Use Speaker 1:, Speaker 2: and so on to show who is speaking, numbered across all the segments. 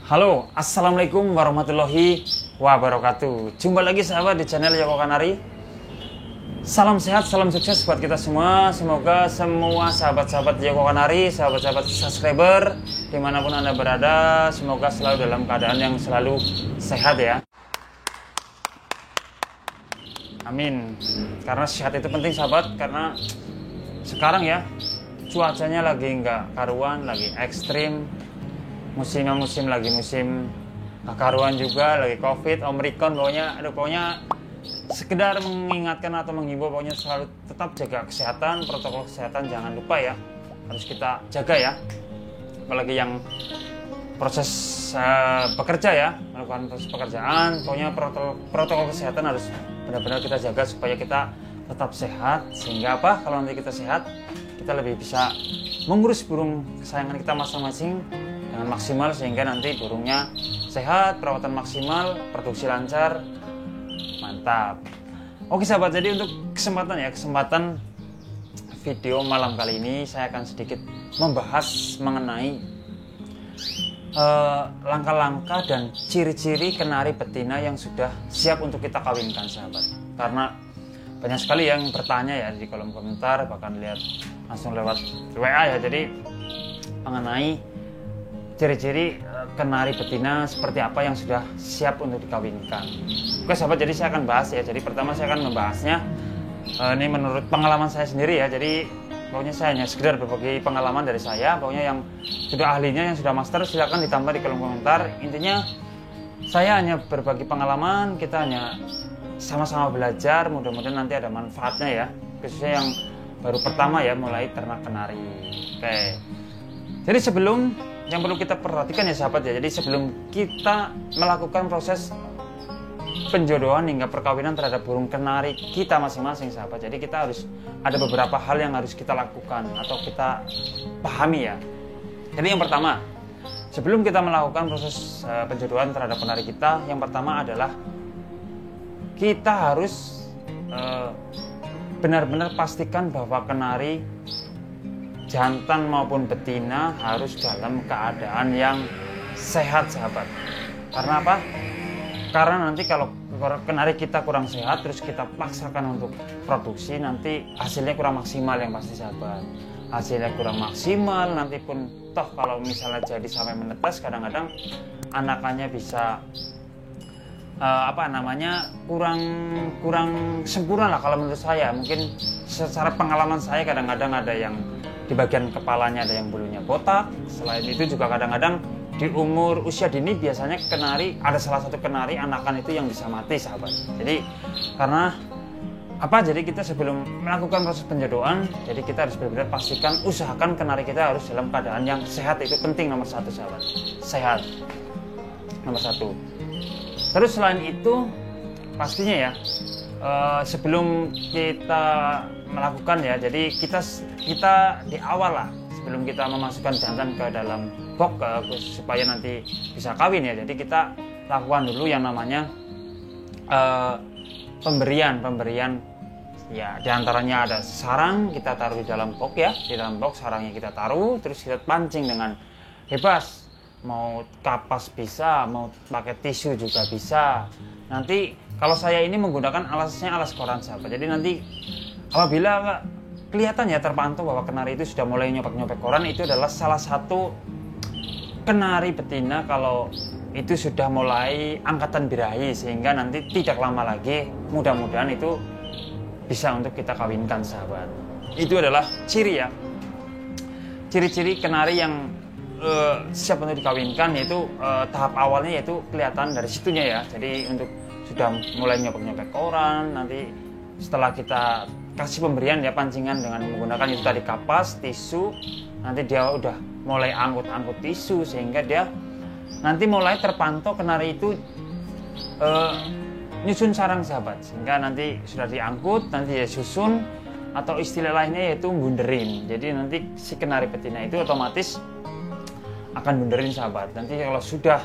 Speaker 1: Halo, assalamualaikum warahmatullahi wabarakatuh. Jumpa lagi sahabat di channel Yoko Kanari. Salam sehat, salam sukses buat kita semua. Semoga semua sahabat-sahabat Yoko Kanari, sahabat-sahabat subscriber dimanapun anda berada, semoga selalu dalam keadaan yang selalu sehat ya. Amin. Karena sehat itu penting sahabat, karena sekarang ya cuacanya lagi nggak karuan, lagi ekstrim. Musim lagi musim karuan juga, lagi covid, omikron, pokoknya sekedar mengingatkan atau menghimbau, pokoknya selalu tetap jaga kesehatan, protokol kesehatan jangan lupa ya, harus kita jaga ya, apalagi yang proses bekerja ya, melakukan proses pekerjaan, pokoknya protokol kesehatan harus benar-benar kita jaga supaya kita tetap sehat, sehingga apa, kalau nanti kita sehat kita lebih bisa mengurus burung kesayangan kita masing-masing dengan maksimal, sehingga nanti burungnya sehat, perawatan maksimal, produksi lancar, mantap. Oke sahabat, jadi untuk kesempatan video malam kali ini saya akan sedikit membahas mengenai langkah-langkah dan ciri-ciri kenari betina yang sudah siap untuk kita kawinkan sahabat. Karena banyak sekali yang bertanya ya di kolom komentar, bahkan lihat langsung lewat WA ya, jadi mengenai ciri-ciri kenari betina seperti apa yang sudah siap untuk dikawinkan. Oke sahabat, jadi saya akan bahas ya. Jadi pertama saya akan membahasnya ini menurut pengalaman saya sendiri ya. Jadi pokoknya saya hanya sekedar berbagi pengalaman dari saya. Pokoknya yang sudah ahlinya, yang sudah master, silakan ditambah di kolom komentar. Intinya saya hanya berbagi pengalaman, kita hanya sama-sama belajar, mudah-mudahan nanti ada manfaatnya ya, khususnya yang baru pertama ya mulai ternak kenari. Oke. Jadi yang perlu kita perhatikan ya sahabat ya, jadi sebelum kita melakukan proses penjodohan hingga perkawinan terhadap burung kenari kita masing-masing sahabat, jadi kita harus ada beberapa hal yang harus kita lakukan atau kita pahami ya. Jadi yang pertama, sebelum kita melakukan proses penjodohan terhadap kenari kita, yang pertama adalah kita harus benar-benar pastikan bahwa kenari jantan maupun betina harus dalam keadaan yang sehat sahabat. Karena apa? Karena nanti kalau kenari kita kurang sehat terus kita paksakan untuk produksi, nanti hasilnya kurang maksimal yang pasti sahabat. Hasilnya kurang maksimal, nanti pun toh kalau misalnya jadi sampai menetas, kadang-kadang anakannya bisa kurang sempurna lah kalau menurut saya. Mungkin secara pengalaman saya kadang-kadang ada yang di bagian kepalanya ada yang bulunya botak. Selain itu juga kadang-kadang di umur usia dini biasanya kenari, ada salah satu kenari anakan itu yang bisa mati sahabat. Jadi karena apa? Jadi kita sebelum melakukan proses penjodohan, jadi kita harus benar-benar pastikan, usahakan kenari kita harus dalam keadaan yang sehat. Itu penting nomor satu sahabat, sehat nomor satu. Terus selain itu pastinya ya, sebelum kita melakukan ya, jadi kita di awal lah, sebelum kita memasukkan jantan ke dalam box supaya nanti bisa kawin ya, jadi kita lakukan dulu yang namanya pemberian ya. Diantaranya ada sarang, kita taruh di dalam box ya, di dalam box sarangnya kita taruh, terus kita pancing dengan bebas, mau kapas bisa, mau pakai tisu juga bisa. Nanti kalau saya ini menggunakan alasnya alas koran sahabat, jadi nanti apabila kelihatan ya, terpantau bahwa kenari itu sudah mulai nyopek-nyopek koran, itu adalah salah satu kenari betina kalau itu sudah mulai angkatan birahi, sehingga nanti tidak lama lagi mudah-mudahan itu bisa untuk kita kawinkan sahabat. Itu adalah ciri ya, ciri-ciri kenari yang siap untuk dikawinkan, yaitu tahap awalnya yaitu kelihatan dari situnya ya. Jadi untuk sudah mulai nyopek-nyopek koran, nanti setelah kita kasih pemberian ya, pancingan dengan menggunakan itu tadi kapas, tisu, nanti dia udah mulai angkut-angkut tisu, sehingga dia nanti mulai terpantau kenari itu nyusun sarang sahabat, sehingga nanti sudah diangkut, nanti dia susun, atau istilah lainnya yaitu bunderin. Jadi nanti si kenari betina itu otomatis akan bunderin sahabat. Nanti kalau sudah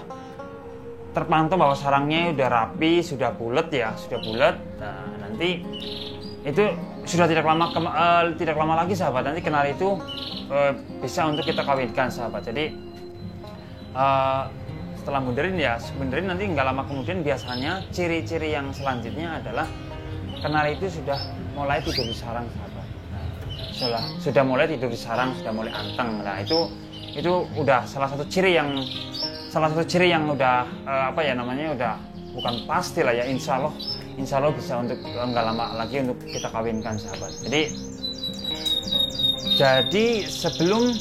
Speaker 1: terpantau bahwa sarangnya udah rapi, sudah bulat ya, nah nanti itu sudah tidak lama lagi sahabat, nanti kenari itu bisa untuk kita kawinkan sahabat. Jadi setelah mundurin ya mundurin, nanti nggak lama kemudian biasanya ciri-ciri yang selanjutnya adalah kenari itu sudah mulai tidur di sarang, sahabat. Nah, sudah mulai tidur di sarang, sudah mulai anteng. Nah itu udah salah satu ciri yang udah udah bukan pasti lah ya, insya Allah bisa untuk nggak lama lagi untuk kita kawinkan, sahabat. Jadi sebelum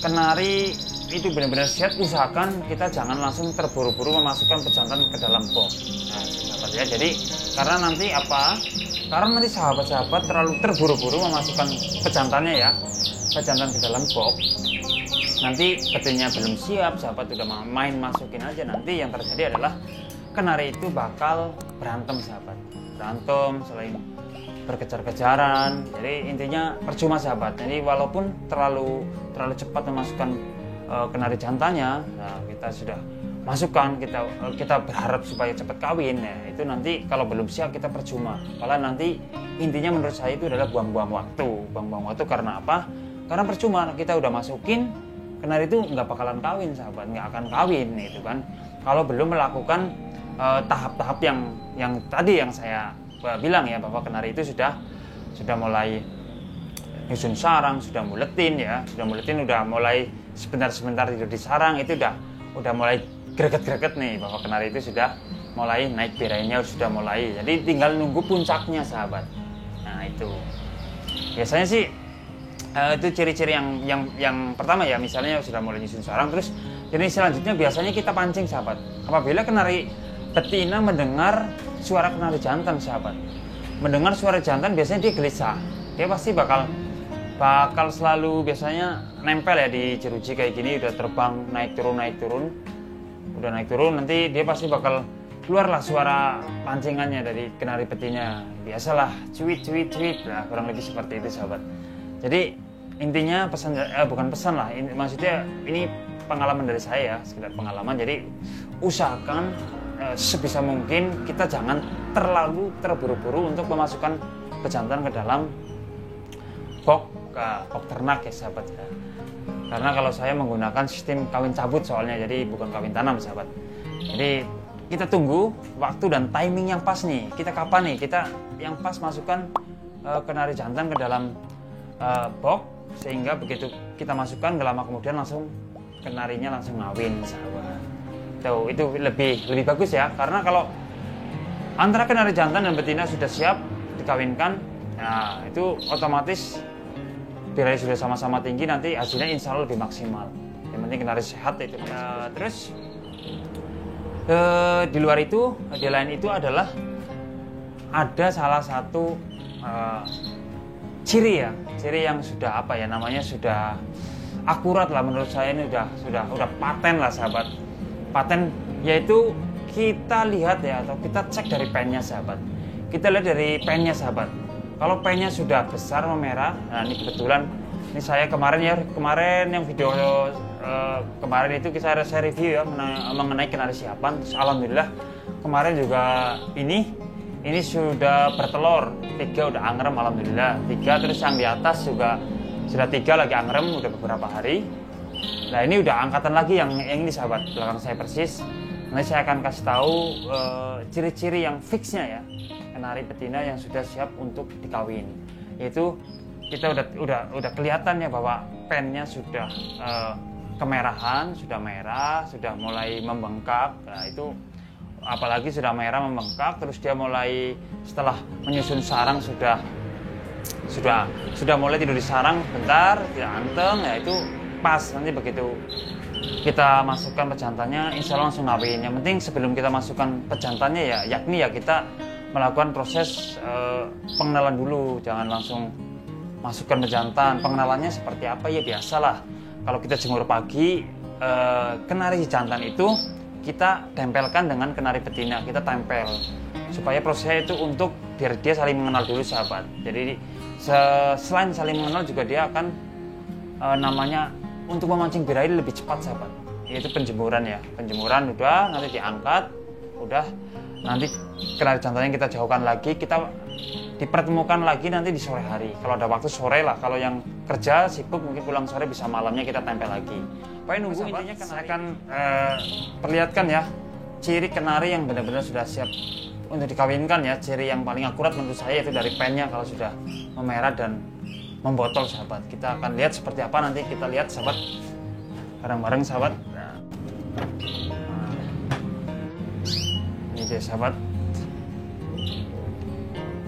Speaker 1: kenari itu benar-benar siap, usahakan kita jangan langsung terburu-buru memasukkan pejantan ke dalam box. Nah, sahabat ya. Jadi karena nanti sahabat-sahabat terlalu terburu-buru memasukkan pejantannya ya, pejantan ke dalam box. Nanti betinanya belum siap, sahabat udah main masukin aja, nanti yang terjadi adalah kenari itu bakal berantem, sahabat. Berantem selain berkejar-kejaran. Jadi intinya percuma, sahabat. Jadi walaupun terlalu cepat memasukkan kenari jantannya, nah kita sudah masukkan, kita berharap supaya cepat kawin ya, itu nanti kalau belum siap kita percuma. Malah nanti intinya menurut saya itu adalah buang-buang waktu. Karena apa? Karena percuma kita udah masukin, kenari itu nggak bakalan kawin, sahabat, nggak akan kawin gitu kan. Kalau belum melakukan tahap-tahap yang tadi yang saya bilang ya, bahwa kenari itu sudah mulai nyusun sarang, sudah muletin, udah mulai sebentar tidur di sarang, itu udah mulai greget-greget nih, bahwa kenari itu sudah mulai naik birainya, sudah mulai. Jadi tinggal nunggu puncaknya, sahabat. Nah itu biasanya sih itu ciri-ciri yang pertama ya, misalnya sudah mulai nyusun sarang. Terus jenis selanjutnya biasanya kita pancing, sahabat. Apabila kenari betina mendengar suara kenari jantan, sahabat, mendengar suara jantan biasanya dia gelisah, dia pasti bakal selalu biasanya nempel ya di jeruji kayak gini, udah terbang naik turun, nanti dia pasti bakal keluarlah suara pancingannya dari kenari betina, biasalah cuit lah, kurang lebih seperti itu, sahabat. Jadi intinya bukan pesan lah, maksudnya ini pengalaman dari saya ya, sekedar pengalaman. Jadi usahakan sebisa mungkin kita jangan terlalu terburu-buru untuk memasukkan pejantan ke dalam box ternak ya, sahabat ya. Karena kalau saya menggunakan sistem kawin cabut soalnya, jadi bukan kawin tanam, sahabat. Jadi kita tunggu waktu dan timing yang pas nih. Kita kapan nih kita yang pas masukkan kenari jantan ke dalam box, sehingga begitu kita masukkan gak lama kemudian langsung kenarinya langsung ngawin, sahabat. Itu lebih bagus ya, karena kalau antara kenari jantan dan betina sudah siap dikawinkan, nah itu otomatis birai sudah sama-sama tinggi, nanti hasilnya insya Allah lebih maksimal. Yang penting kenari sehat itu. Terus di luar itu, di lain itu adalah ada salah satu ciri yang sudah sudah akurat lah menurut saya, ini udah paten lah, sahabat. Paten yaitu kita lihat ya, atau kita cek dari pennya, sahabat. Kita lihat dari pennya, sahabat. Kalau pennya sudah besar memerah, nah ini kebetulan ini saya kemarin yang video kemarin itu saya review ya mengenai kenari siapan. Alhamdulillah kemarin juga ini sudah bertelur 3, udah angrem, alhamdulillah 3. Terus yang di atas juga sudah 3 lagi angrem, udah beberapa hari. Nah ini udah angkatan lagi yang ini, sahabat, belakang saya persis. Nanti saya akan kasih tahu ciri-ciri yang fixnya ya, kenari betina yang sudah siap untuk dikawin. Yaitu kita udah kelihatan ya bahwa pennya sudah kemerahan, sudah merah, sudah mulai membengkak. Nah itu apalagi sudah merah membengkak, terus dia mulai setelah menyusun sarang sudah mulai tidur di sarang bentar, tidak anteng, ya itu pas. Nanti begitu kita masukkan pejantannya, insya Allah langsung ngawin. Yang penting sebelum kita masukkan pejantannya ya, yakni ya kita melakukan proses pengenalan dulu, jangan langsung masukkan pejantan. Pengenalannya seperti apa ya, biasalah kalau kita jemur pagi, kenari jantan itu kita tempelkan dengan kenari betina, kita tempel supaya prosesnya itu untuk biar dia saling mengenal dulu, sahabat. Jadi selain saling mengenal juga dia akan namanya untuk memancing birahi lebih cepat, sahabat. Yaitu penjemuran ya, penjemuran udah, nanti diangkat, udah nanti kenari jantannya kita jauhkan lagi, kita dipertemukan lagi nanti di sore hari. Kalau ada waktu sore lah, kalau yang kerja sibuk mungkin pulang sore, bisa malamnya kita tempel lagi. Pokoknya nunggu. Intinya saya akan perlihatkan ya ciri kenari yang benar-benar sudah siap untuk dikawinkan ya. Ciri yang paling akurat menurut saya itu dari pennya kalau sudah memerah dan membotol sahabat. Kita akan lihat seperti apa, nanti kita lihat sahabat bareng-bareng sahabat. Ini dia sahabat,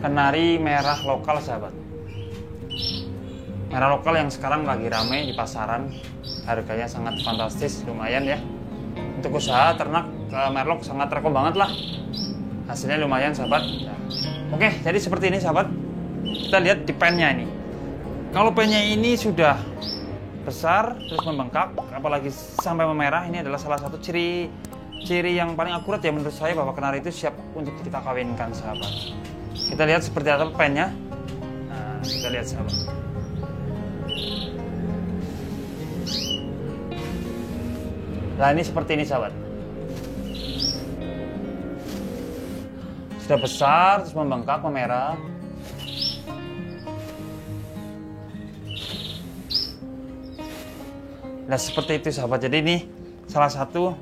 Speaker 1: kenari merah lokal sahabat. Merah lokal yang sekarang lagi ramai di pasaran, harganya sangat fantastis, lumayan ya. Untuk usaha ternak merlok sangat rekom banget lah, hasilnya lumayan sahabat. Oke, jadi seperti ini sahabat, kita lihat di pennya ini. Kalau pennya ini sudah besar terus membengkak, apalagi sampai memerah, ini adalah salah satu ciri yang paling akurat ya menurut saya bahwa kenari itu siap untuk kita kawinkan sahabat. Kita lihat seperti apa pennya. Nah, kita lihat sahabat. Nah, ini seperti ini sahabat. Sudah besar terus membengkak, memerah. Nah, seperti itu sahabat. Jadi ini salah satu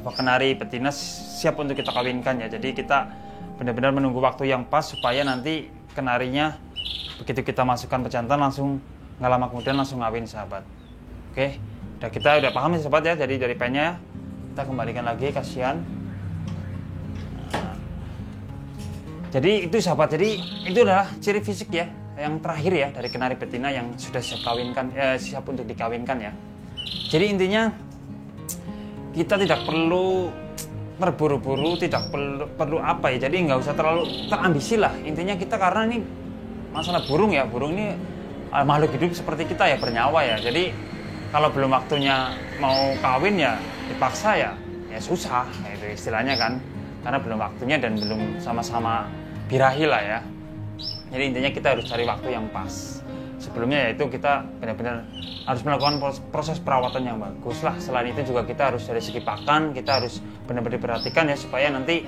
Speaker 1: bahwa kenari betina siap untuk kita kawinkan ya. Jadi kita benar-benar menunggu waktu yang pas supaya nanti kenarinya begitu kita masukkan pejantan langsung nggak lama kemudian langsung ngawin sahabat. Oke, kita udah paham ya sahabat ya. Jadi dari pennya kita kembalikan lagi, kasihan. Nah, jadi itu sahabat. Jadi itu adalah ciri fisik ya yang terakhir ya dari kenari betina yang sudah siap kawinkan, siap untuk dikawinkan ya. Jadi intinya kita tidak perlu terburu-buru, tidak perlu apa ya. Jadi nggak usah terlalu terambisi lah. Intinya kita, karena ini masalah burung ya. Burung ini makhluk hidup seperti kita ya, bernyawa ya. Jadi kalau belum waktunya mau kawin ya dipaksa ya susah. Ya, itu istilahnya kan. Karena belum waktunya dan belum sama-sama birahi lah ya. Jadi intinya kita harus cari waktu yang pas. Sebelumnya yaitu kita benar-benar harus melakukan proses perawatan yang bagus lah. Selain itu juga kita harus dari segi pakan, kita harus benar-benar diperhatikan ya supaya nanti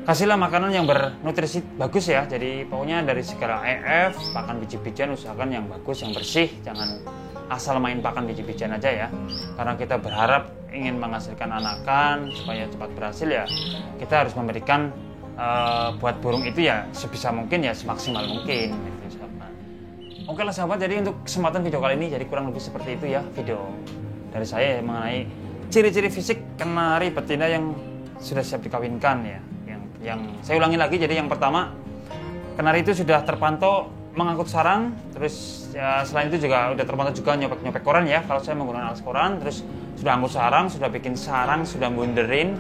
Speaker 1: kasihlah makanan yang bernutrisi bagus ya. Jadi pokoknya dari segala EF, pakan biji-bijian usahakan yang bagus, yang bersih. Jangan asal main pakan biji-bijian aja ya. Karena kita berharap ingin menghasilkan anakan supaya cepat berhasil ya. Kita harus memberikan buat burung itu ya sebisa mungkin ya, semaksimal mungkin gitu, sahabat. Oke lah sahabat, jadi untuk kesempatan video kali ini jadi kurang lebih seperti itu ya video dari saya mengenai ciri-ciri fisik kenari betina yang sudah siap dikawinkan ya. Yang saya ulangi lagi, jadi yang pertama, kenari itu sudah terpantau mengangkut sarang, terus ya selain itu juga udah terpantau juga nyopek koran ya. Kalau saya menggunakan alas koran, terus sudah angkut sarang, sudah bikin sarang, sudah bunderin,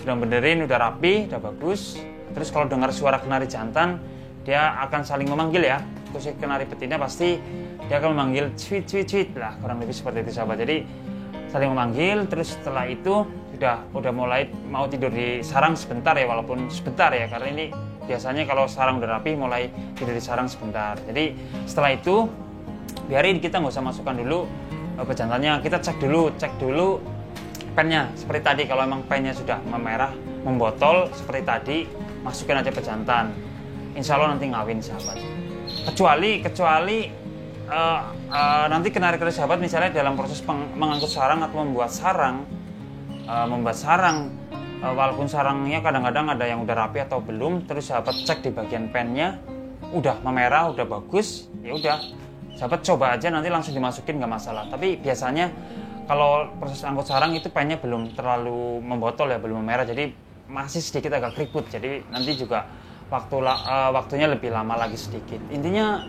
Speaker 1: udah rapi, udah bagus. Terus kalau dengar suara kenari jantan, dia akan saling memanggil ya. Khusus kenari betina pasti dia akan memanggil cuit lah, kurang lebih seperti itu sahabat. Jadi saling memanggil, terus setelah itu udah mulai mau tidur di sarang sebentar ya, walaupun sebentar ya, karena ini biasanya kalau sarang udah rapi mulai tidur di sarang sebentar. Jadi setelah itu biarin, kita nggak usah masukkan dulu pejantannya, kita cek dulu pennya. Seperti tadi, kalau emang pennya sudah memerah, membotol seperti tadi, masukin aja pejantan, insya Allah nanti ngawin sahabat. Kecuali nanti kenari-kenari sahabat misalnya dalam proses mengangkut sarang atau membuat sarang, walaupun sarangnya kadang-kadang ada yang udah rapi atau belum, terus sahabat cek di bagian pennya udah memerah, udah bagus, ya udah sahabat coba aja, nanti langsung dimasukin nggak masalah. Tapi biasanya kalau proses angkut sarang itu pennya belum terlalu membotol ya, belum memerah, jadi masih sedikit agak keriput, jadi nanti juga waktunya lebih lama lagi sedikit. Intinya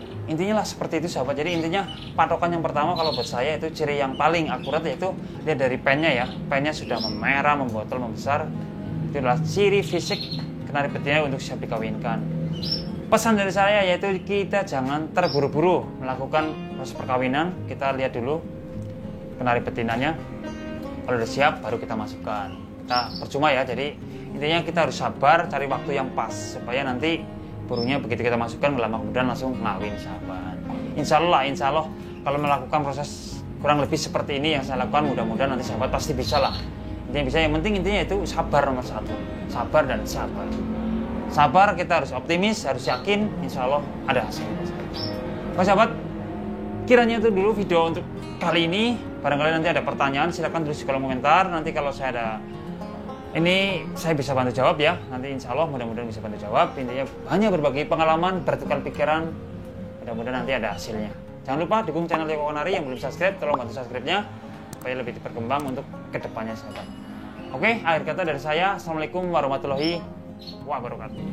Speaker 1: lah seperti itu sahabat. Jadi intinya patokan yang pertama kalau buat saya itu ciri yang paling akurat yaitu lihat dari pennya ya. Pennya sudah memerah, membotol, membesar. Itu adalah ciri fisik kenari betina untuk siap dikawinkan. Pesan dari saya yaitu kita jangan terburu-buru melakukan proses perkawinan. Kita lihat dulu kenari betinanya. Kalau udah siap baru kita masukkan. Kita percuma ya, jadi intinya kita harus sabar, cari waktu yang pas supaya nanti burungnya begitu kita masukkan lama kemudian langsung ngawin sahabat. Insya Allah kalau melakukan proses kurang lebih seperti ini yang saya lakukan, mudah-mudahan nanti sahabat pasti bisa lah. Intinya bisa, yang penting intinya itu sabar nomor satu, sabar dan sabar. sabar, kita harus optimis, harus yakin, insya Allah ada hasilnya. Oke sahabat, kiranya itu dulu video untuk kali ini. Barangkali nanti ada pertanyaan, silahkan tulis di kolom komentar. Nanti kalau saya ada ini, saya bisa bantu jawab ya. Nanti insya Allah mudah-mudahan bisa bantu jawab. Intinya hanya berbagi pengalaman, bertukar pikiran. Mudah-mudahan nanti ada hasilnya. Jangan lupa dukung channel Teko Kenari yang belum subscribe, tolong bantu subscribe-nya supaya lebih berkembang untuk kedepannya sahabat. Oke, akhir kata dari saya. Assalamualaikum warahmatullahi wabarakatuh.